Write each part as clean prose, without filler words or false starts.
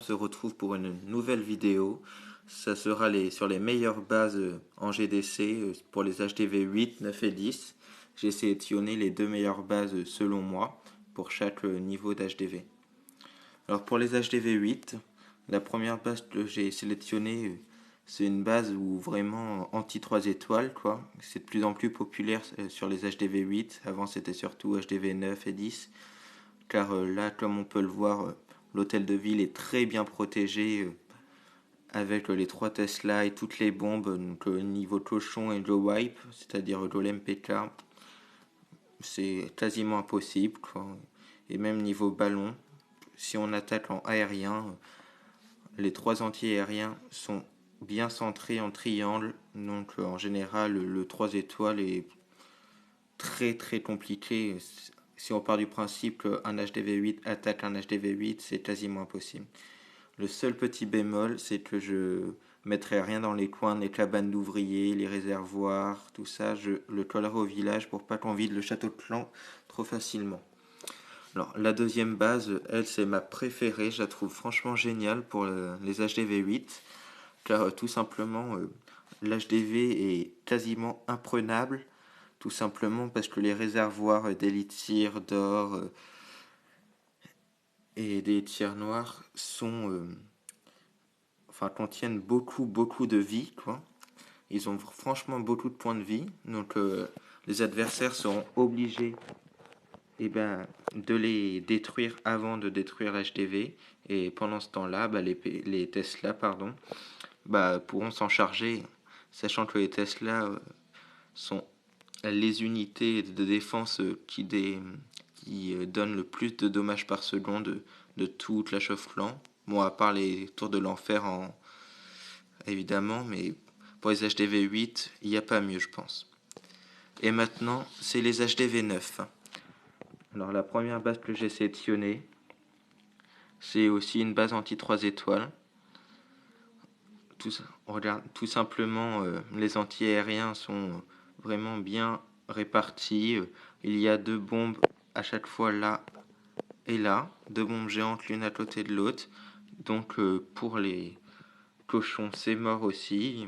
se retrouve pour une nouvelle vidéo. Ça sera sur les meilleures bases en GDC pour les HDV 8, 9 et 10. J'ai sélectionné les deux meilleures bases selon moi pour chaque niveau d'HDV. Alors pour les HDV 8, la première base que j'ai sélectionnée, c'est une base où vraiment anti 3 étoiles, quoi. C'est de plus en plus populaire sur les HDV 8. Avant c'était surtout HDV 9 et 10. Car là, comme on peut le voir, l'hôtel de ville est très bien protégé avec les 3 Tesla et toutes les bombes, donc niveau cochon et Joe Wipe, c'est-à-dire Golem PK, c'est quasiment impossible, quoi. Et même niveau ballon, si on attaque en aérien, les 3 anti-aériens sont bien centrés en triangle, donc en général le 3 étoiles est très très compliqué. Si on part du principe qu'un HDV8 attaque un HDV8, c'est quasiment impossible. Le seul petit bémol, c'est que je mettrai rien dans les coins, les cabanes d'ouvriers, les réservoirs, tout ça, je le collerai au village pour pas qu'on vide le château de clan trop facilement. Alors, la deuxième base, elle, c'est ma préférée, je la trouve franchement géniale pour les HDV8, car tout simplement, l'HDV est quasiment imprenable, tout simplement parce que les réservoirs d'élixir, d'or et des tiers noirs contiennent beaucoup de vie, quoi. Ils ont franchement beaucoup de points de vie, donc les adversaires seront obligés de les détruire avant de détruire l'HDV, et pendant ce temps-là, les Tesla pourront s'en charger, sachant que les Tesla sont les unités de défense qui donnent le plus de dommages par seconde de toute la chauffe-clan. Bon, à part les tours de l'enfer, évidemment, mais pour les HDV 8, il n'y a pas mieux, je pense. Et maintenant, c'est les HDV 9. Alors, la première base que j'ai sélectionnée, c'est aussi une base anti-3 étoiles. On regarde tout simplement, les anti-aériens sont vraiment bien répartis. Il y a 2 bombes à chaque fois là et là, 2 bombes géantes l'une à côté de l'autre. Donc pour les cochons, c'est mort aussi.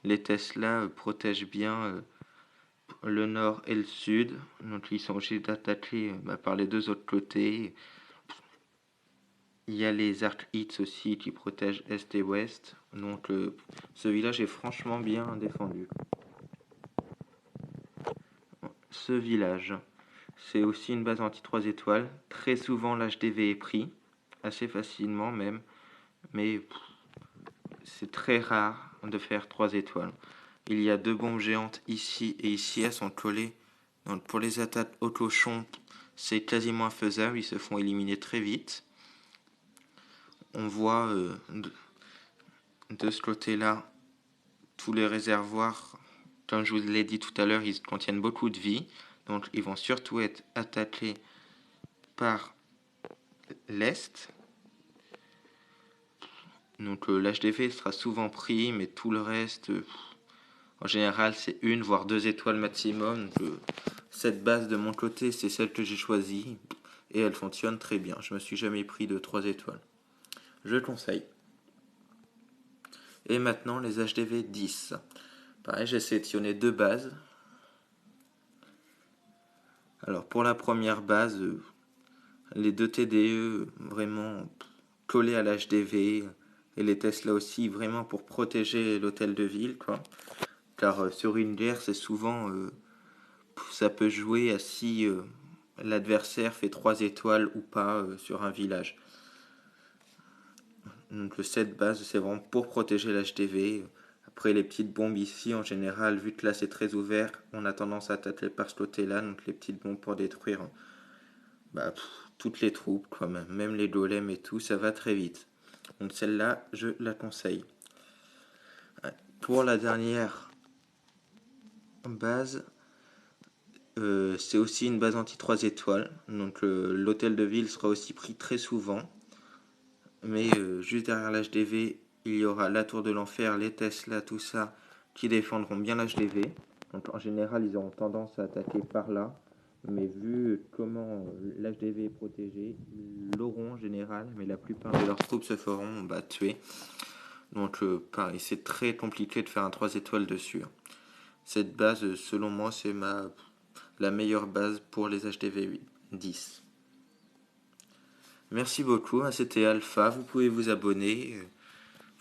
Les Tesla protègent bien le nord et le sud, donc ils sont obligés d'attaquer par les 2 autres côtés. Il y a les Arc Hits aussi qui protègent est et ouest, donc ce village est franchement bien défendu. Ce village, c'est aussi une base anti-3 étoiles. Très souvent l'HDV est pris, assez facilement même, mais c'est très rare de faire 3 étoiles. Il y a 2 bombes géantes ici et ici, elles sont collées. Donc pour les attaques au cochon, c'est quasiment infaisable, ils se font éliminer très vite. On voit de ce côté-là tous les réservoirs, comme je vous l'ai dit tout à l'heure, ils contiennent beaucoup de vie. Donc ils vont surtout être attaqués par l'Est. Donc l'HDV sera souvent pris, mais tout le reste, en général, c'est 1 voire 2 étoiles maximum. Donc, cette base de mon côté, c'est celle que j'ai choisie. Et elle fonctionne très bien. Je me suis jamais pris de 3 étoiles. Je conseille. Et maintenant, les HDV 10. Pareil, j'ai sélectionné 2 bases. Alors, pour la première base, les 2 TDE vraiment collés à l'HDV, et les Tesla aussi vraiment pour protéger l'hôtel de ville, quoi. Car sur une guerre, c'est souvent ça peut jouer à si l'adversaire fait 3 étoiles ou pas sur un village. Donc cette base, c'est vraiment pour protéger l'HDV. Après les petites bombes ici, en général, vu que là c'est très ouvert, on a tendance à attaquer par ce côté-là, donc les petites bombes pour détruire toutes les troupes, quoi, même les golems et tout, ça va très vite. Donc celle-là, je la conseille. Pour la dernière base, c'est aussi une base anti-3 étoiles. Donc l'hôtel de ville sera aussi pris très souvent. Mais juste derrière l'HDV, il y aura la tour de l'enfer, les Tesla, tout ça, qui défendront bien l'HDV. Donc en général, ils auront tendance à attaquer par là. Mais vu comment l'HDV est protégé, ils l'auront en général, mais la plupart de leurs troupes se feront tuer. Donc pareil, c'est très compliqué de faire un 3 étoiles dessus. Cette base, selon moi, c'est la meilleure base pour les HDV 10. Merci beaucoup, c'était Alpha, vous pouvez vous abonner.